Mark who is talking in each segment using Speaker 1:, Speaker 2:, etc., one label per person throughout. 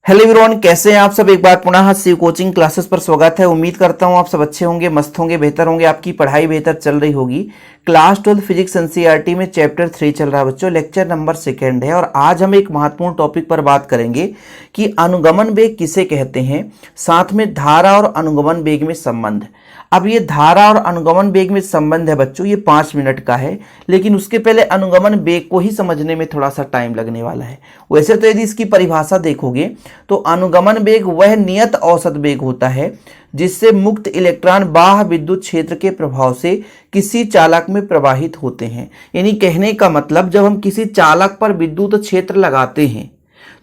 Speaker 1: Hello everyone, कैसे हैं आप सब। एक बार पुनः शिव कोचिंग क्लासेस पर स्वागत है। उम्मीद करता हूं आप सब अच्छे होंगे, मस्त होंगे, बेहतर होंगे, आपकी पढ़ाई बेहतर चल रही होगी। क्लास 12 फिजिक्स एनसीईआरटी में चैप्टर 3 चल रहा है बच्चों, लेक्चर नंबर 2 है। और आज हम एक महत्वपूर्ण टॉपिक पर बात करेंगे कि अनुगमन वेग किसे कहते हैं, साथ में धारा और अनुगमन वेग में संबंध। अब ये धारा और अनुगमन वेग में संबंध है बच्चों, ये 5 मिनट का है, लेकिन उसके पहले अनुगमन वेग को ही समझने में थोड़ा सा टाइम लगने वाला है। वैसे तो यदि इसकी परिभाषा देखोगे तो अनुगमन वेग वह नियत औसत वेग होता है जिससे मुक्त इलेक्ट्रॉन बाह्य विद्युत क्षेत्र के प्रभाव से किसी चालक में प्रवाहित होते हैं। यानी कहने का मतलब, जब हम किसी चालक पर विद्युत क्षेत्र लगाते हैं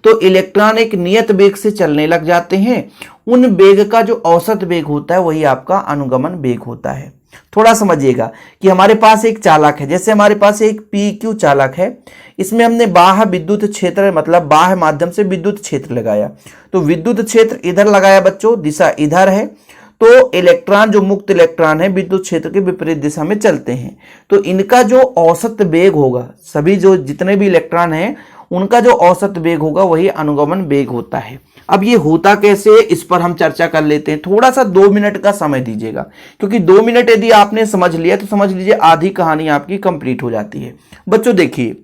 Speaker 1: तो इलेक्ट्रॉन एक नियत वेग से चलने लग जाते हैं। उन वेग का जो औसत वेग होता है वही आपका अनुगमन वेग होता है। थोड़ा समझिएगा कि हमारे पास एक चालक है, जैसे हमारे पास एक PQ चालक है, इसमें हमने बाह्य विद्युत क्षेत्र मतलब बाह्य माध्यम से विद्युत क्षेत्र लगाया। तो विद्युत क्षेत्र इधर लगाया बच्चों, दिशा इधर है, तो इलेक्ट्रॉन जो मुक्त इलेक्ट्रॉन है विद्युत क्षेत्र के विपरीत दिशा में चलते हैं। तो इनका जो औसत वेग होगा, सभी जो जितने भी इलेक्ट्रॉन हैं उनका जो औसत वेग होगा वही अनुगमन वेग होता है। अब ये होता कैसे, इस पर हम चर्चा कर लेते हैं। थोड़ा सा 2 मिनट का समय दीजिएगा, क्योंकि 2 मिनट यदि आपने समझ लिया तो समझ लीजिए आधी कहानी आपकी कंप्लीट हो जाती है। बच्चों देखिए,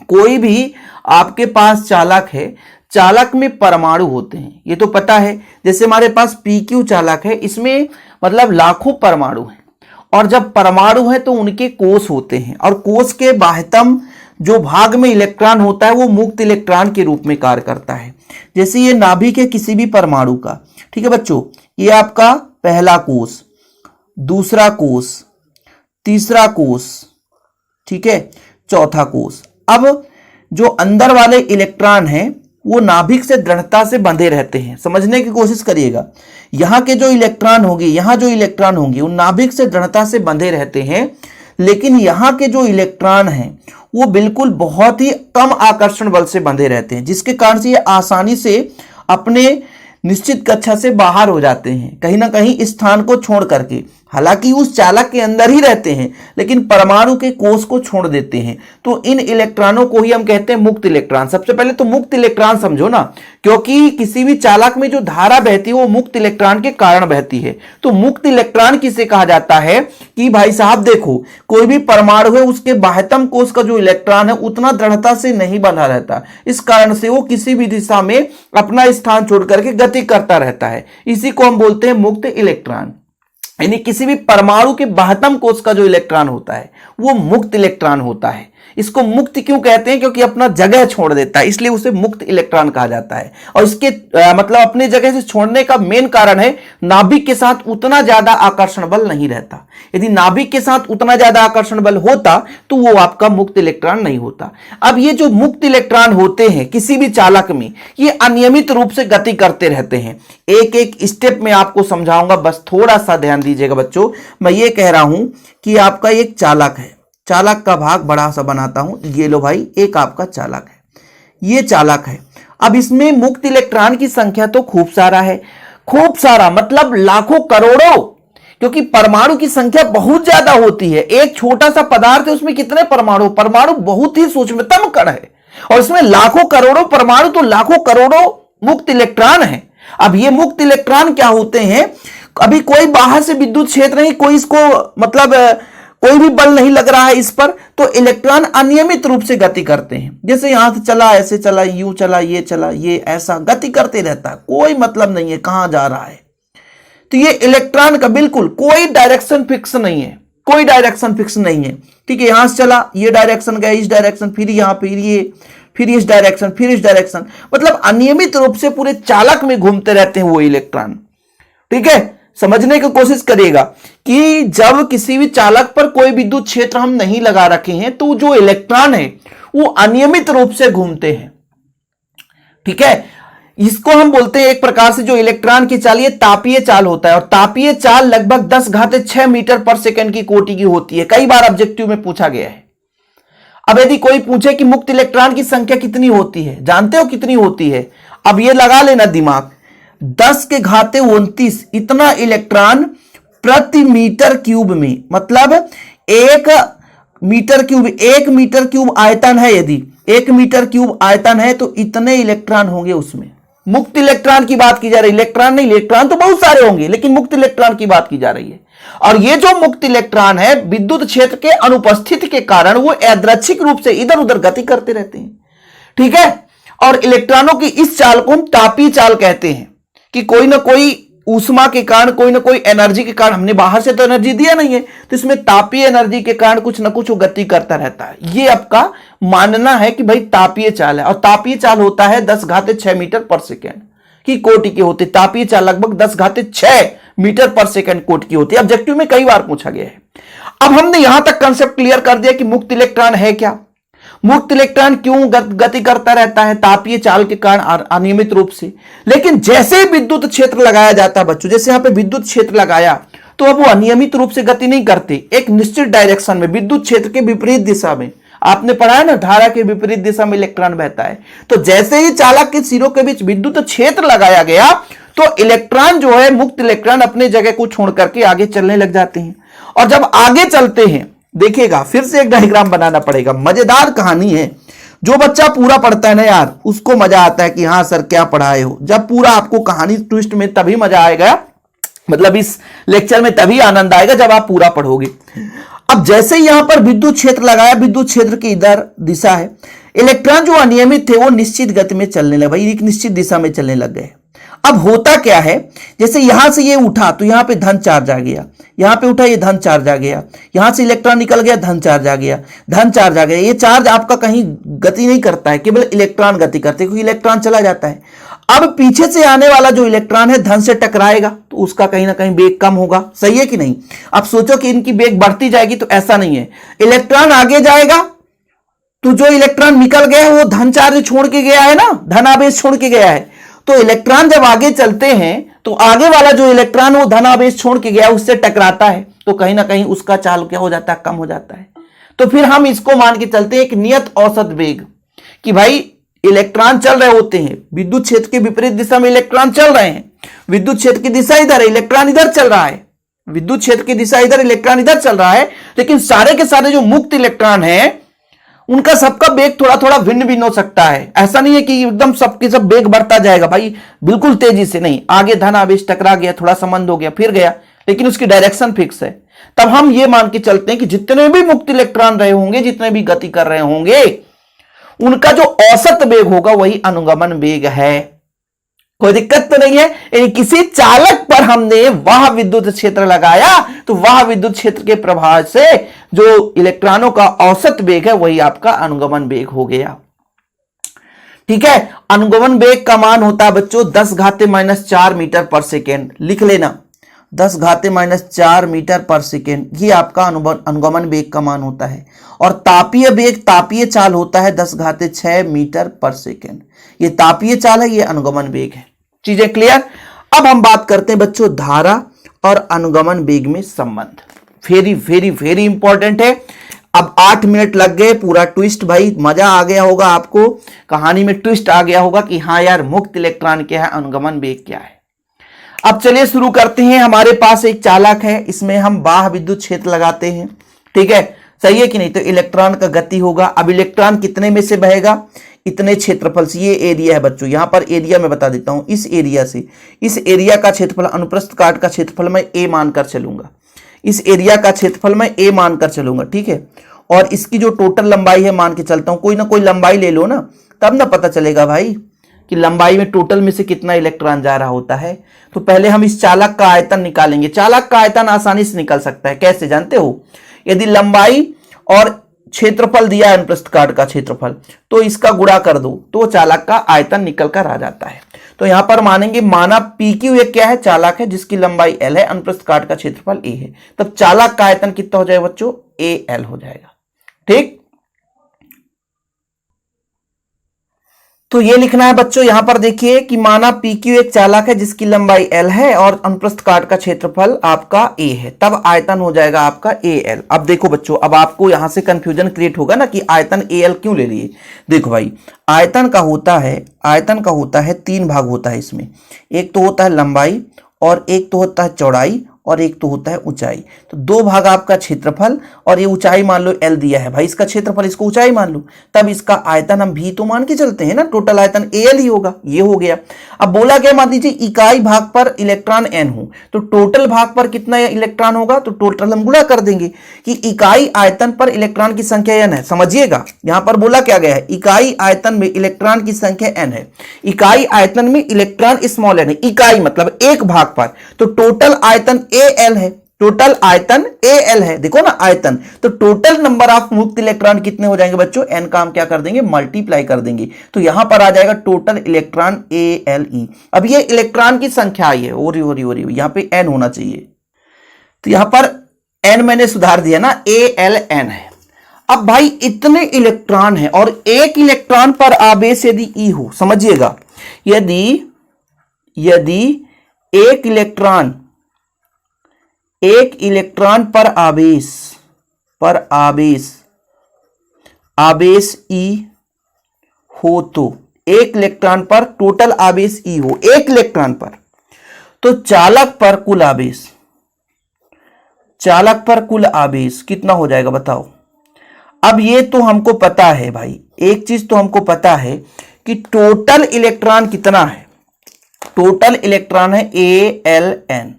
Speaker 1: कोई भी आपके पास चालक है, चालक में परमाणु होते हैं, ये तो पता है। जैसे हमारे पास PQ चालक है, इसमें मतलब लाखों परमाणु हैं, और जब परमाणु है तो उनके कोष होते हैं, और कोष के बाह्यतम जो भाग में इलेक्ट्रॉन होता है वो मुक्त इलेक्ट्रॉन के रूप में कार्य करता है। जैसे ये नाभिक है किसी भी परमाणु का, ठीक है बच्चों, ये आपका पहला कोष, दूसरा कोष, तीसरा कोष, ठीक है, चौथा कोष। अब जो अंदर वाले इलेक्ट्रॉन हैं वो नाभिक से दृढ़ता से बंधे रहते हैं। समझने की कोशिश करिएगा, यहां के जो इलेक्ट्रॉन होंगे, यहां जो इलेक्ट्रॉन होंगे वो नाभिक से दृढ़ता से बंधे रहते हैं, लेकिन यहां के जो इलेक्ट्रॉन हैं वो बिल्कुल बहुत ही कम आकर्षण बल से बंधे रहते हैं, जिसके कारण से ये आसानी से अपने निश्चित कक्षा से बाहर हो जाते हैं, कहीं ना कहीं इस स्थान को छोड़ करके। हालांकि उस चालक के अंदर ही रहते हैं, लेकिन परमाणु के कोष को छोड़ देते हैं। तो इन इलेक्ट्रॉनों को ही हम कहते हैं मुक्त इलेक्ट्रॉन। सबसे पहले तो मुक्त इलेक्ट्रॉन समझो ना, क्योंकि किसी भी चालक में जो धारा बहती है वो मुक्त इलेक्ट्रॉन के कारण बहती है। तो मुक्त इलेक्ट्रॉन किसे कहा जाता है कि भाई साहब देखो, कोई भी परमाणु है उसके बाह्यतम कोष का जो इलेक्ट्रॉन है उतना दृढ़ता से नहीं बंधा रहता, इस कारण से वो किसी भी दिशा में अपना स्थान छोड़ करके गति करता रहता है। इसी को हम बोलते हैं मुक्त इलेक्ट्रॉन। यानी किसी भी परमाणु के बाह्यतम कोष का जो इलेक्ट्रॉन होता है वो मुक्त इलेक्ट्रॉन होता है। इसको मुक्त क्यों कहते हैं, क्योंकि अपना जगह छोड़ देता है, इसलिए उसे मुक्त इलेक्ट्रॉन कहा जाता है। और इसके मतलब अपने जगह से छोड़ने का मेन कारण है नाभिक के साथ उतना ज्यादा आकर्षण बल नहीं रहता। यदि नाभिक के साथ उतना ज्यादा आकर्षण बल होता तो वो आपका मुक्त इलेक्ट्रॉन नहीं होता। अब ये जो मुक्त इलेक्ट्रॉन होते हैं किसी भी चालक में, ये अनियमित रूप से गति करते रहते हैं। एक एक स्टेप में आपको समझाऊंगा, बस थोड़ा सा ध्यान दीजिएगा बच्चों। मैं ये कह रहा हूं कि आपका एक चालक है, चालक का भाग बड़ा सा बनाता हूं, ये लो भाई, एक आपका चालक है, ये चालक है। अब इसमें मुक्त इलेक्ट्रॉन की संख्या तो खूब सारा है, खूब सारा मतलब लाखों करोड़ों, क्योंकि परमाणु की संख्या बहुत ज्यादा होती है। एक छोटा सा पदार्थ है, उसमें कितने परमाणु, परमाणु बहुत ही सूक्ष्मतम कण है, और इसमें लाखों करोड़ों परमाणु, तो लाखों करोड़ों मुक्त इलेक्ट्रॉन है। अब ये मुक्त इलेक्ट्रॉन क्या होते हैं, अभी कोई बाहर से विद्युत क्षेत्र नहीं, कोई इसको मतलब कोई भी बल नहीं लग रहा है इस पर, तो इलेक्ट्रॉन अनियमित रूप से गति करते हैं। जैसे यहां से चला, ऐसे चला, यूं चला, ये ऐसा गति करते रहता है, कोई मतलब नहीं है कहां जा रहा है। तो ये इलेक्ट्रॉन का बिल्कुल कोई डायरेक्शन फिक्स नहीं है, कोई डायरेक्शन फिक्स नहीं है, ठीक है। यहां से चला, ये डायरेक्शन गया, इस डायरेक्शन, फिर यहां, फिर इस डायरेक्शन, फिर इस डायरेक्शन, मतलब अनियमित रूप से पूरे चालक में घूमते रहते हैं वो इलेक्ट्रॉन, ठीक है। समझने की कोशिश करिएगा कि जब किसी भी चालक पर कोई विद्युत क्षेत्र हम नहीं लगा रखे हैं तो जो इलेक्ट्रॉन है वो अनियमित रूप से घूमते हैं, ठीक है। इसको हम बोलते हैं एक प्रकार से जो इलेक्ट्रॉन की चाल, ये तापीय चाल होता है, और तापीय चाल लगभग 10⁻6 मीटर पर सेकंड की कोटि की होती है। कई बार ऑब्जेक्टिव में पूछा गया है। अब यदि कोई पूछे कि मुक्त इलेक्ट्रॉन की संख्या कितनी होती है, जानते हो कितनी होती है? अब ये लगा लेना दिमाग, 10⁻29 इतना इलेक्ट्रॉन प्रति मीटर क्यूब में, मतलब 1 मीटर क्यूब, 1 मीटर क्यूब आयतन है, यदि 1 मीटर क्यूब आयतन है तो इतने इलेक्ट्रॉन होंगे उसमें। मुक्त इलेक्ट्रॉन की बात की जा रही है, इलेक्ट्रॉन नहीं, इलेक्ट्रॉन तो बहुत सारे होंगे लेकिन मुक्त इलेक्ट्रॉन की बात की जा रही है। और ये जो मुक्त इलेक्ट्रॉन है विद्युत क्षेत्र के अनुपस्थिति के कारण वो यादृच्छिक रूप से इधर उधर गति करते रहते हैं, ठीक है। और इलेक्ट्रॉनों की इस चाल को हम तापीय चाल कहते हैं कि कोई ना कोई ऊष्मा के कारण, कोई ना कोई एनर्जी के कारण, हमने बाहर से तो एनर्जी दिया नहीं है, तो इसमें तापीय एनर्जी के कारण कुछ ना कुछ वो गति करता रहता है। ये आपका मानना है कि भाई तापीय चाल है। और तापीय चाल होता है 10⁶ मीटर पर सेकेंड की कोटि के होते। तापीय चाल लगभग 10⁶ मीटर पर सेकेंड कोटि की होती है। ऑब्जेक्टिव में कई बार पूछा गया है। अब हमने यहां तक कंसेप्ट क्लियर कर दिया कि मुक्त इलेक्ट्रॉन है क्या, मुक्त इलेक्ट्रॉन क्यों गति करता रहता है तापीय चाल के कारण अनियमित रूप से। लेकिन जैसे ही विद्युत क्षेत्र लगाया जाता है बच्चों, जैसे यहां पे विद्युत क्षेत्र लगाया तो अब वो अनियमित रूप से गति नहीं करते, एक निश्चित डायरेक्शन में विद्युत क्षेत्र के विपरीत दिशा में। आपने पढ़ा है ना, धारा के विपरीत दिशा में इलेक्ट्रॉन बहता है। तो जैसे ही चालक के सिरों के बीच विद्युत क्षेत्र लगाया गया तो इलेक्ट्रॉन जो है, मुक्त इलेक्ट्रॉन अपने जगह को छोड़ करके आगे चलने लग जाते हैं। और जब आगे चलते हैं, देखिएगा फिर से एक डायग्राम बनाना पड़ेगा, मजेदार कहानी है। जो बच्चा पूरा पढ़ता है ना यार, उसको मजा आता है कि हाँ सर क्या पढ़ाए हो। जब पूरा आपको कहानी ट्विस्ट में तभी मजा आएगा, मतलब इस लेक्चर में तभी आनंद आएगा जब आप पूरा पढ़ोगे। अब जैसे यहां पर विद्युत क्षेत्र लगाया, विद्युत क्षेत्र की इधर दिशा है, इलेक्ट्रॉन जो अनियमित थे वो निश्चित गति में चलने लगे, भाई एक निश्चित दिशा में चलने लग गए। अब होता क्या है, जैसे यहां से ये उठा तो यहां पे धन चार्ज आ गया, यहां पे उठा ये धन चार्ज आ गया, यहां से इलेक्ट्रॉन निकल गया धन चार्ज आ गया, धन चार्ज आ गया। ये चार्ज आपका कहीं गति नहीं करता है, केवल इलेक्ट्रॉन गति करते हैं क्योंकि इलेक्ट्रॉन चला जाता है। अब पीछे से आने वाला जो इलेक्ट्रॉन है धन से टकराएगा तो उसका कहीं ना कहीं वेग कम होगा, सही है कि नहीं। अब सोचो कि इनकी वेग बढ़ती जाएगी, तो ऐसा नहीं है। इलेक्ट्रॉन आगे जाएगा तो जो इलेक्ट्रॉन निकल गया है वो धन चार्ज छोड़ के गया है ना, धन आवेश छोड़ के गया है। तो इलेक्ट्रॉन जब आगे चलते हैं तो आगे वाला जो इलेक्ट्रॉन वो धन आवेश छोड़ के गया उससे टकराता है, तो कहीं ना कहीं उसका चाल क्या हो जाता है, कम हो जाता है। तो फिर हम इसको मान के चलते हैं एक नियत औसत वेग, कि भाई इलेक्ट्रॉन चल रहे होते हैं, विद्युत क्षेत्र के विपरीत दिशा में इलेक्ट्रॉन चल रहे हैं, विद्युत क्षेत्र की दिशा इधर है, इलेक्ट्रॉन इधर चल रहा है, विद्युत क्षेत्र की दिशा इधर, इलेक्ट्रॉन इधर चल रहा है। लेकिन सारे के सारे जो मुक्त इलेक्ट्रॉन है उनका सबका वेग थोड़ा थोड़ा भिन्न भिन्न हो सकता है। ऐसा नहीं है कि एकदम सबके सब वेग बढ़ता जाएगा, भाई बिल्कुल तेजी से नहीं। आगे धन आवेश टकरा गया, थोड़ा संबंध हो गया, फिर गया, लेकिन उसकी डायरेक्शन फिक्स है। तब हम ये मान के चलते हैं कि जितने भी मुक्त इलेक्ट्रॉन रहे होंगे, जितने भी गति कर रहे होंगे, उनका जो औसत वेग होगा वही अनुगमन वेग है। कोई दिक्कत तो नहीं है। यानी किसी चालक पर हमने वह विद्युत क्षेत्र लगाया तो वह विद्युत क्षेत्र के प्रभाव से जो इलेक्ट्रॉनों का औसत वेग है वही आपका अनुगमन वेग हो गया। ठीक है, अनुगमन वेग का मान होता है बच्चों 10⁻⁻4 मीटर पर सेकेंड। लिख लेना, 10⁻⁻4 मीटर पर सेकेंड, ये आपका अनुगमन वेग का मान होता है। और तापीय वेग, तापीय चाल होता है 10�6 मीटर पर सेकेंड। ये तापीय चाल है, ये अनुगमन वेग है। चीजें क्लियर। अब हम बात करते हैं बच्चों धारा और अनुगमन वेग में संबंध। वेरी वेरी वेरी इंपॉर्टेंट है। अब 8 मिनट लग गए, पूरा ट्विस्ट, भाई मजा आ गया होगा आपको, कहानी में ट्विस्ट आ गया होगा कि हाँ यार मुक्त इलेक्ट्रॉन क्या है, अनुगमन वेग क्या है। अब चलिए शुरू करते हैं। हमारे पास एक चालक है, इसमें हम बाह्य विद्युत क्षेत्र लगाते हैं, ठीक है, सही है कि नहीं। तो इलेक्ट्रॉन का गति होगा। अब इलेक्ट्रॉन कितने में से बहेगा, इतने क्षेत्रफल से। ये एरिया है बच्चों, यहां पर एरिया मैं बता देता हूं। इस एरिया से, इस एरिया का क्षेत्रफल, अनुप्रस्थ काट का क्षेत्रफल मैं ए मानकर चलूंगा, इस एरिया का क्षेत्रफल मैं ए मानकर चलूंगा, ठीक है। और इसकी जो टोटल लंबाई है मान के चलता हूं, कोई ना कोई लंबाई ले लो ना, तब ना पता चलेगा भाई कि लंबाई में टोटल में से कितना इलेक्ट्रॉन जा रहा होता है। तो पहले हम इस चालक का आयतन निकालेंगे। चालक का आयतन आसानी से निकल सकता है, कैसे जानते हो। यदि लंबाई और क्षेत्रफल दिया है, अनुप्रस्थ काट का क्षेत्रफल, तो इसका गुणा कर दो तो चालक का आयतन निकल कर आ जाता है। तो यहां पर मानेंगे, माना पी क्यू एक क्या है, चालक है जिसकी लंबाई एल है, अनुप्रस्थ काट का क्षेत्रफल ए है। तब चालक का आयतन कितना हो जाएगा बच्चों, ए एल हो जाएगा, ठीक। तो ये लिखना है बच्चों, यहां पर देखिए कि माना PQ एक चालक है जिसकी लंबाई L है और अनुप्रस्थ काट का क्षेत्रफल आपका A है, तब आयतन हो जाएगा आपका AL। अब देखो बच्चों, अब आपको यहां से कंफ्यूजन क्रिएट होगा ना कि आयतन AL क्यों ले लिए। देखो भाई, आयतन का होता है 3 भाग होता है इसमें। एक तो होता है लंबाई, और एक तो होता है चौड़ाई, और एक तो होता है ऊंचाई। तो 2 भाग आपका क्षेत्रफल और ये ऊंचाई मान लो L दिया है भाई, इसका क्षेत्रफल इसको ऊंचाई मान लो, तब इसका आयतन हम V तो मान के चलते हैं ना, टोटल आयतन AL ही होगा। ये हो गया। अब बोला क्या, मान लीजिए इकाई भाग पर इलेक्ट्रॉन N हो, तो टोटल भाग पर कितना इलेक्ट्रॉन होगा, तो टोटल हम गुणा कर देंगे कि इकाई आयतन पर इलेक्ट्रॉन की संख्या N है। समझिएगा यहां पर बोला क्या गया है, इकाई आयतन में इलेक्ट्रॉन की संख्या N है, इकाई आयतन में इलेक्ट्रॉन स्मॉल n है, इकाई मतलब एक भाग पर, तो टोटल आयतन AL है, टोटल आयतन AL है, देखो ना आयतन, तो टोटल नंबर ऑफ मुक्त इलेक्ट्रॉन कितने हो जाएंगे बच्चों, n का हम क्या कर देंगे, मल्टीप्लाई कर देंगे, तो यहां पर आ जाएगा टोटल इलेक्ट्रॉन ALE। अब ये इलेक्ट्रॉन की संख्या आई है, हो रही यहां पे n होना चाहिए, तो यहां पर n मैंने सुधार दिया ना, ALN है। अब भाई इतने इलेक्ट्रॉन है और एक इलेक्ट्रॉन पर आवेश यदि E हो, समझिएगा यदि एक इलेक्ट्रॉन पर आवेश E हो, तो एक इलेक्ट्रॉन पर टोटल आवेश E हो एक इलेक्ट्रॉन पर, तो चालक पर कुल आवेश कितना हो जाएगा बताओ। अब ये तो हमको पता है भाई, एक चीज तो हमको पता है कि टोटल इलेक्ट्रॉन कितना है, टोटल इलेक्ट्रॉन है ALN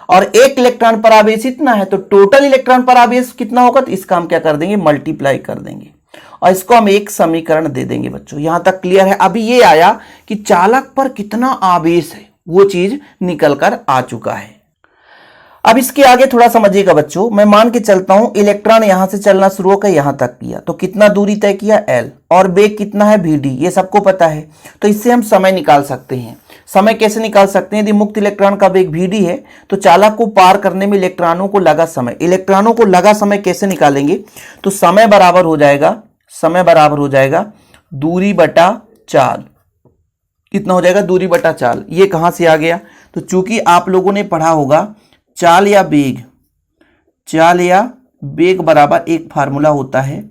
Speaker 1: और एक इलेक्ट्रॉन पर आवेश इतना है, तो टोटल इलेक्ट्रॉन पर आवेश कितना होगा, तो इसका हम क्या कर देंगे, मल्टीप्लाई कर देंगे और इसको हम एक समीकरण दे देंगे बच्चों। यहां तक क्लियर है। अभी ये आया कि चालक पर कितना आवेश है, वो चीज निकल कर आ चुका है। अब इसके आगे थोड़ा समझिएगा बच्चों, मैं मान के चलता हूं इलेक्ट्रॉन यहां से चलना शुरू होकर यहां तक किया, तो कितना दूरी तय किया L, और वेग कितना है VD, ये सबको पता है, तो इससे हम समय निकाल सकते हैं। समय कैसे निकाल सकते हैं, यदि मुक्त इलेक्ट्रॉन का वेग VD है तो चालक को पार करने में इलेक्ट्रॉनों को लगा समय कैसे निकालेंगे, तो समय बराबर हो जाएगा दूरी बटा चाल। कितना हो जाएगा, दूरी बटा चाल। ये कहां से आ गया, तो चूंकि आप लोगों ने पढ़ा होगा चाल या वेग बराबर एक फार्मूला होता है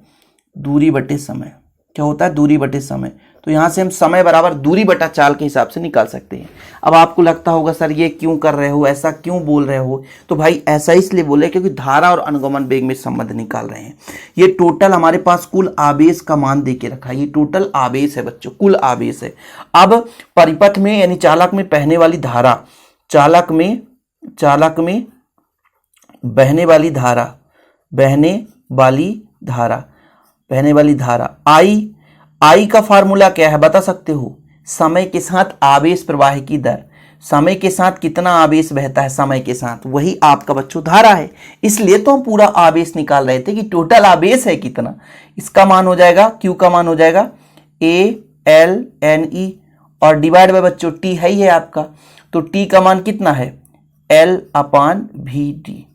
Speaker 1: दूरी बटे समय। क्या होता है, दूरी बटे समय। तो यहां से हम समय बराबर दूरी बटा चाल के हिसाब से निकाल सकते हैं। अब आपको लगता होगा सर ये क्यों कर रहे हो, ऐसा क्यों बोल रहे हो, तो भाई ऐसा इसलिए बोले क्योंकि धारा और अनुगमन वेग में संबंध निकाल रहे हैं। ये टोटल हमारे पास कुल आवेश का मान दे के रखा है, ये टोटल आवेश है बच्चों, कुल आवेश है। अब परिपथ में यानी चालक में बहने वाली धारा, चालक में बहने वाली धारा आई का फार्मूला क्या है बता सकते हो, समय के साथ आवेश प्रवाह की दर, समय के साथ कितना आवेश बहता है, समय के साथ, वही आपका बच्चों धारा है। इसलिए तो हम पूरा आवेश निकाल रहे थे कि टोटल आवेश है कितना। इसका मान हो जाएगा, Q का मान हो जाएगा ALNE और डिवाइड बाय बच्चों T है ही है आपका, तो T का मान कितना है L/VD।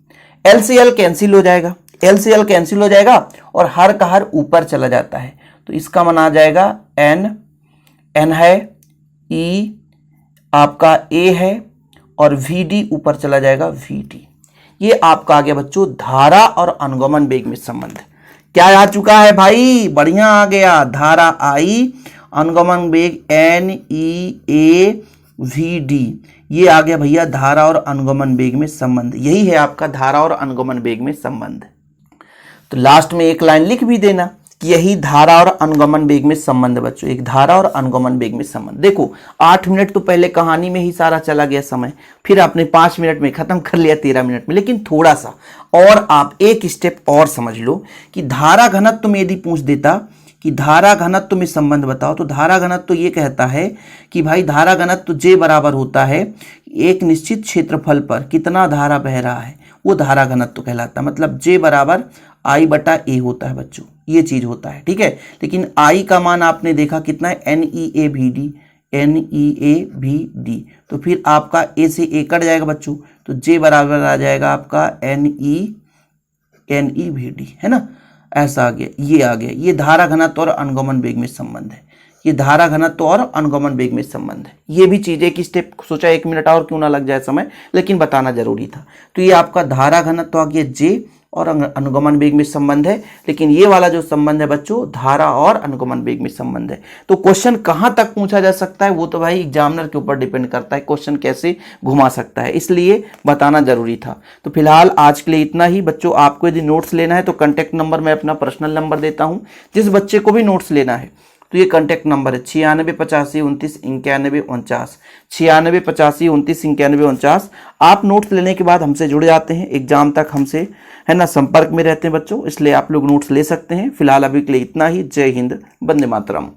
Speaker 1: L से L कैंसिल हो जाएगा और हर का हर ऊपर चला जाता है, तो इसका मान आ जाएगा N है, E आपका A है और VD ऊपर चला जाएगा VD। ये आपका आ गया बच्चों धारा और अनुगमन वेग में संबंध। क्या आ चुका है भाई, बढ़िया आ गया, धारा I, अनुगमन वेग NEAVD, ये आ गया भैया धारा और अनुगमन वेग में संबंध। यही है आपका धारा और अनुगमन वेग में संबंध। तो लास्ट में एक लाइन लिख भी देना कि यही धारा और अनुगमन वेग में संबंध बच्चों, एक धारा और अनुगमन वेग में संबंध। देखो 8 मिनट तो पहले कहानी में ही सारा चला गया समय, फिर आपने 5 मिनट में खत्म कर लिया 13 मिनट में, लेकिन थोड़ा सा और आप एक स्टेप और समझ लो कि धारा घनत्व में यदि पूछ देता कि धारा घनत्व में संबंध बताओ, तो धारा घनत्व तो ये कहता है कि भाई धारा घनत्व J बराबर होता है एक निश्चित क्षेत्रफल पर कितना धारा बह रहा है, वो धारा घनत्व कहलाता है। मतलब J बराबर I/A होता है बच्चों, ये चीज होता है, ठीक है। लेकिन I का मान आपने देखा कितना है NEAVD, तो फिर आपका A से A कट जाएगा बच्चों, तो J बराबर आ जाएगा आपका NEVD, है ना, ऐसा आ गया, ये धारा घनत्व और अनुगमन वेग में संबंध है, ये धारा घनत्व और अनुगमन वेग में संबंध है। ये भी चीज एक स्टेप सोचा 1 मिनट और क्यों ना लग जाए समय, लेकिन बताना जरूरी था। तो ये आपका धारा घनत्व आ गया J और अनुगमन वेग में संबंध है, लेकिन ये वाला जो संबंध है बच्चों धारा और अनुगमन वेग में संबंध है। तो क्वेश्चन कहां तक पूछा जा सकता है वो तो भाई एग्जामिनर के ऊपर डिपेंड करता है, क्वेश्चन कैसे घुमा सकता है, इसलिए बताना जरूरी था। तो फिलहाल आज के लिए इतना ही बच्चों। आपको यदि नोट्स लेना है तो कॉन्टैक्ट नंबर मैं अपना पर्सनल नंबर देता हूं। जिस बच्चे को भी नोट्स लेना है तो ये कॉन्टैक्ट नंबर है 9685299149, 9685299149। आप नोट्स लेने के बाद हमसे जुड़ जाते हैं, एग्जाम तक हमसे है ना संपर्क में रहते हैं बच्चों, इसलिए आप लोग नोट्स ले सकते हैं। फिलहाल अभी के लिए इतना ही। जय हिंद, वंदे मातरम।